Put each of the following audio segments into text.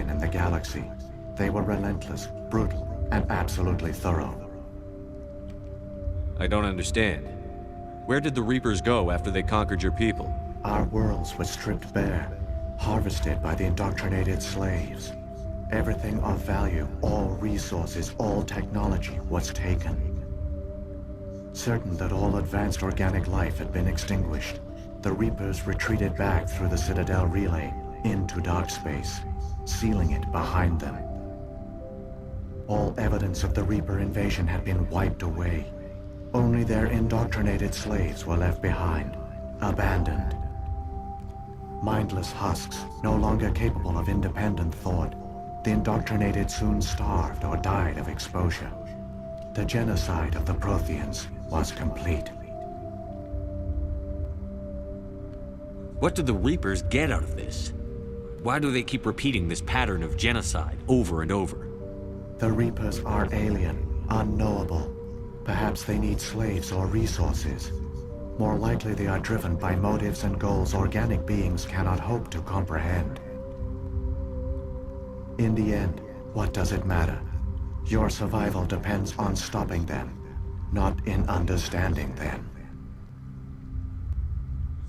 invasion in the galaxy. They were relentless, brutal, and absolutely thorough. I don't understand. Where did the Reapers go after they conquered your people? Our worlds were stripped bare, harvested by the indoctrinated slaves. Everything of value, all resources, all technology was taken. Certain that all advanced organic life had been extinguished, the Reapers retreated back through the Citadel relay into dark space, sealing it behind them. All evidence of the Reaper invasion had been wiped away. Only their indoctrinated slaves were left behind, abandoned. Mindless husks, no longer capable of independent thought, the indoctrinated soon starved or died of exposure. The genocide of the Protheans was complete. What do the Reapers get out of this? Why do they keep repeating this pattern of genocide over and over? The Reapers are alien, unknowable. Perhaps they need slaves or resources. More likely they are driven by motives and goals organic beings cannot hope to comprehend. In the end, what does it matter? Your survival depends on stopping them, not in understanding them.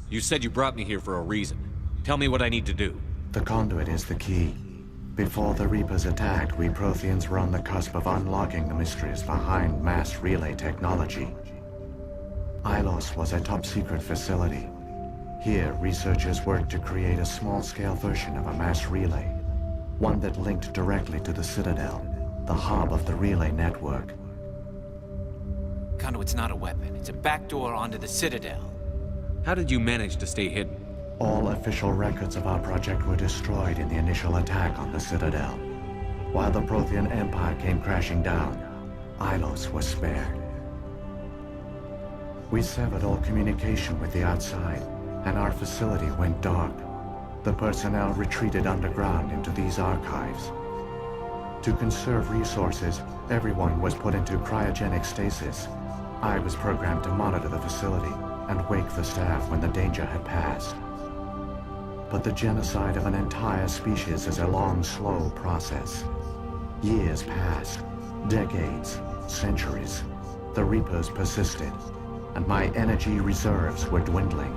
You said you brought me here for a reason. Tell me what I need to do. The conduit is the key. Before the Reapers attacked, we Protheans were on the cusp of unlocking the mysteries behind mass relay technology. Ilos was a top-secret facility. Here, researchers worked to create a small-scale version of a mass relay, one that linked directly to the Citadel, the hub of the relay network. Conduit's not a weapon. It's a backdoor onto the Citadel. How did you manage to stay hidden? All official records of our project were destroyed in the initial attack on the Citadel. While the Prothean Empire came crashing down, Ilos was spared. We severed all communication with the outside, and our facility went dark. The personnel retreated underground into these archives. To conserve resources, everyone was put into cryogenic stasis. I was programmed to monitor the facility and wake the staff when the danger had passed. But the genocide of an entire species is a long, slow process. Years passed, decades, centuries. The Reapers persisted, and my energy reserves were dwindling.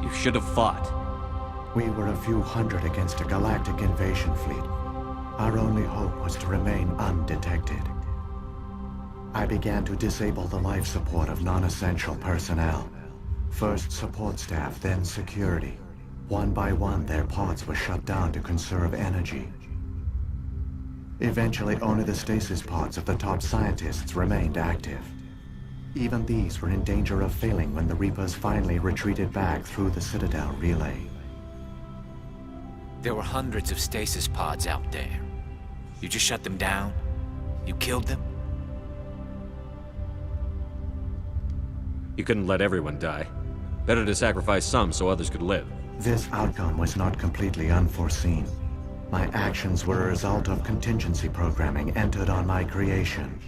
You should have fought. We were a few hundred against a galactic invasion fleet. Our only hope was to remain undetected. I began to disable the life support of non-essential personnel. First support staff, then security. One by one, their pods were shut down to conserve energy. Eventually, only the stasis pods of the top scientists remained active. Even these were in danger of failing when the Reapers finally retreated back through the Citadel relay. There were hundreds of stasis pods out there. You just shut them down? You killed them? You couldn't let everyone die. Better to sacrifice some so others could live. This outcome was not completely unforeseen. My actions were a result of contingency programming entered on my creation.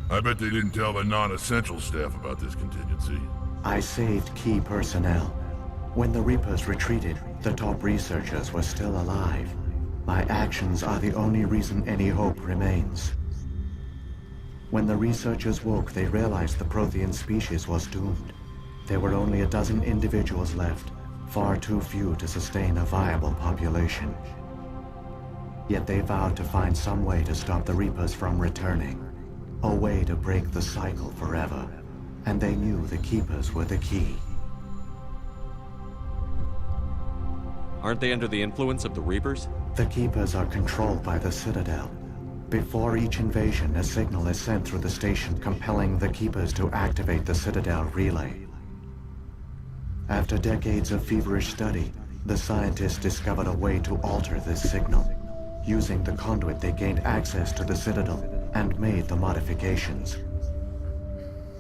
I bet they didn't tell the non-essential staff about this contingency. I saved key personnel. When the Reapers retreated, the top researchers were still alive. My actions are the only reason any hope remains. When the researchers woke, they realized the Prothean species was doomed. There were only a dozen individuals left, far too few to sustain a viable population. Yet they vowed to find some way to stop the Reapers from returning, a way to break the cycle forever. And they knew the Keepers were the key. Aren't they under the influence of the Reapers? The Keepers are controlled by the Citadel. Before each invasion, a signal is sent through the station compelling the Keepers to activate the Citadel relay. After decades of feverish study, the scientists discovered a way to alter this signal. Using the conduit, they gained access to the Citadel and made the modifications.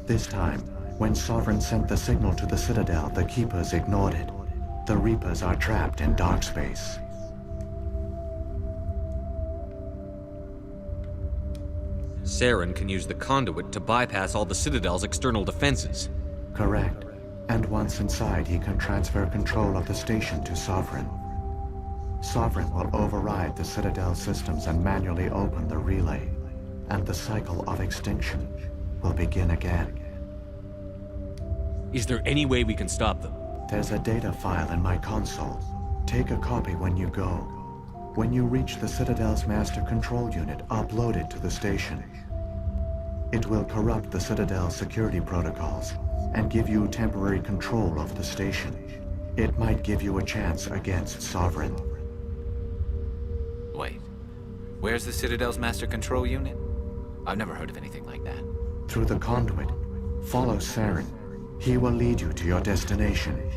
This time, when Sovereign sent the signal to the Citadel, the Keepers ignored it. The Reapers are trapped in dark space. Saren can use the conduit to bypass all the Citadel's external defenses. Correct. And once inside, he can transfer control of the station to Sovereign. Sovereign will override the Citadel systems and manually open the relay, and the cycle of extinction will begin again. Is there any way we can stop them? There's a data file in my console. Take a copy when you go. When you reach the Citadel's master control unit, upload it to the station. It will corrupt the Citadel's security protocols and give you temporary control of the station. It might give you a chance against Sovereign. Wait. Where's the Citadel's master control unit? I've never heard of anything like that. Through the conduit, follow Saren. He will lead you to your destination.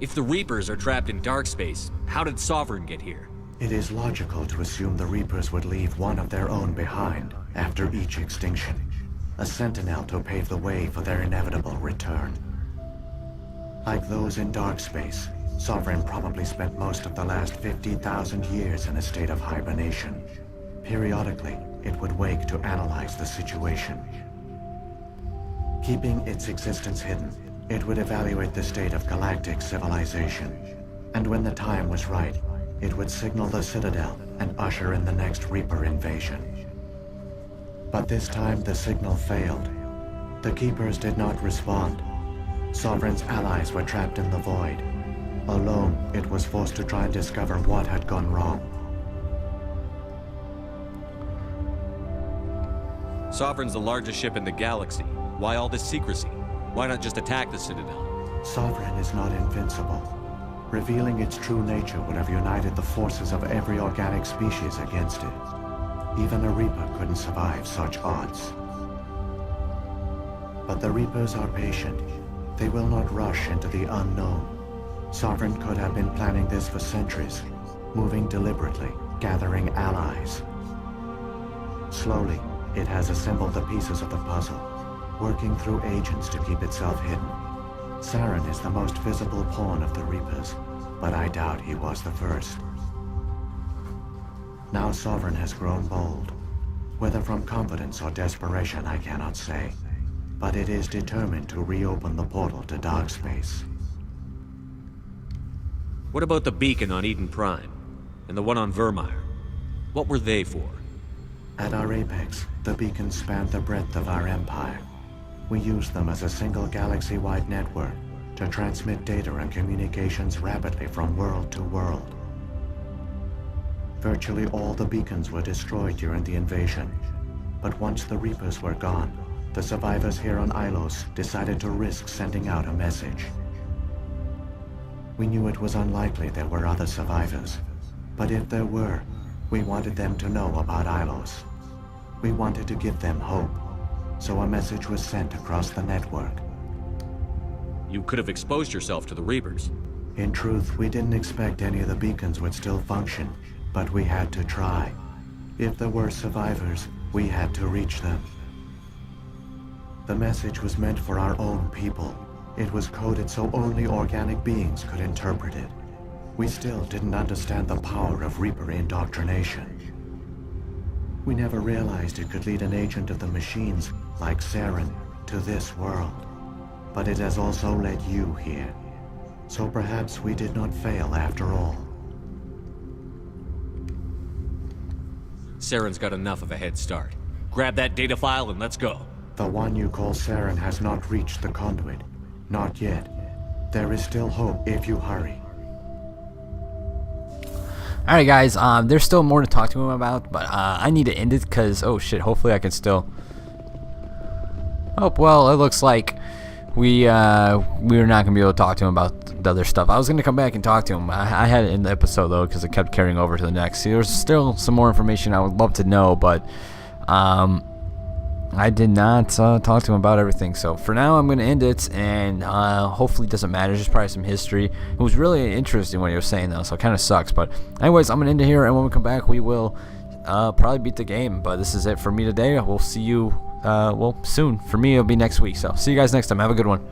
If the Reapers are trapped in dark space, how did Sovereign get here? It is logical to assume the Reapers would leave one of their own behind after each extinction. A sentinel to pave the way for their inevitable return. Like those in dark space, Sovereign probably spent most of the last 50,000 years in a state of hibernation. Periodically, it would wake to analyze the situation. Keeping its existence hidden, it would evaluate the state of galactic civilization. And when the time was right, it would signal the Citadel and usher in the next Reaper invasion. But this time the signal failed. The Keepers did not respond. Sovereign's allies were trapped in the void. Alone, it was forced to try and discover what had gone wrong. Sovereign's the largest ship in the galaxy. Why all this secrecy? Why not just attack the Citadel? Sovereign is not invincible. Revealing its true nature would have united the forces of every organic species against it. Even a Reaper couldn't survive such odds. But the Reapers are patient. They will not rush into the unknown. Sovereign could have been planning this for centuries, moving deliberately, gathering allies. Slowly, it has assembled the pieces of the puzzle, working through agents to keep itself hidden. Saren is the most visible pawn of the Reapers, but I doubt he was the first. Now Sovereign has grown bold. Whether from confidence or desperation, I cannot say. But it is determined to reopen the portal to dark space. What about the beacon on Eden Prime? And the one on Vermeer? What were they for? At our apex, the beacons spanned the breadth of our empire. We used them as a single galaxy-wide network to transmit data and communications rapidly from world to world. Virtually all the beacons were destroyed during the invasion, but once the Reapers were gone, the survivors here on Ilos decided to risk sending out a message. We knew it was unlikely there were other survivors, but if there were, we wanted them to know about Ilos. We wanted to give them hope, so a message was sent across the network. You could have exposed yourself to the Reapers. In truth, we didn't expect any of the beacons would still function, but we had to try. If there were survivors, we had to reach them. The message was meant for our own people. It was coded so only organic beings could interpret it. We still didn't understand the power of Reaper indoctrination. We never realized it could lead an agent of the machines, like Saren, to this world. But it has also led you here. So perhaps we did not fail after all. Saren's got enough of a head start. Grab that data file and let's go. The one you call Saren has not reached the conduit. Not yet. There is still hope if you hurry. Alright guys, there's still more to talk to him about, but I need to end it because, oh shit, hopefully I can still... Oh, well, it looks like we're not going to be able to talk to him about the other stuff. I was going to come back and talk to him. I had it in the episode, though, because it kept carrying over to the next. See, there's still some more information I would love to know, but I did not talk to him about everything. So for now, I'm going to end it, and hopefully it doesn't matter. Just probably some history. It was really interesting what he was saying, though, so it kind of sucks. But anyways, I'm going to end it here, and when we come back, we will probably beat the game. But this is it for me today. We'll see you, well, soon. For me, it'll be next week. So see you guys next time. Have a good one.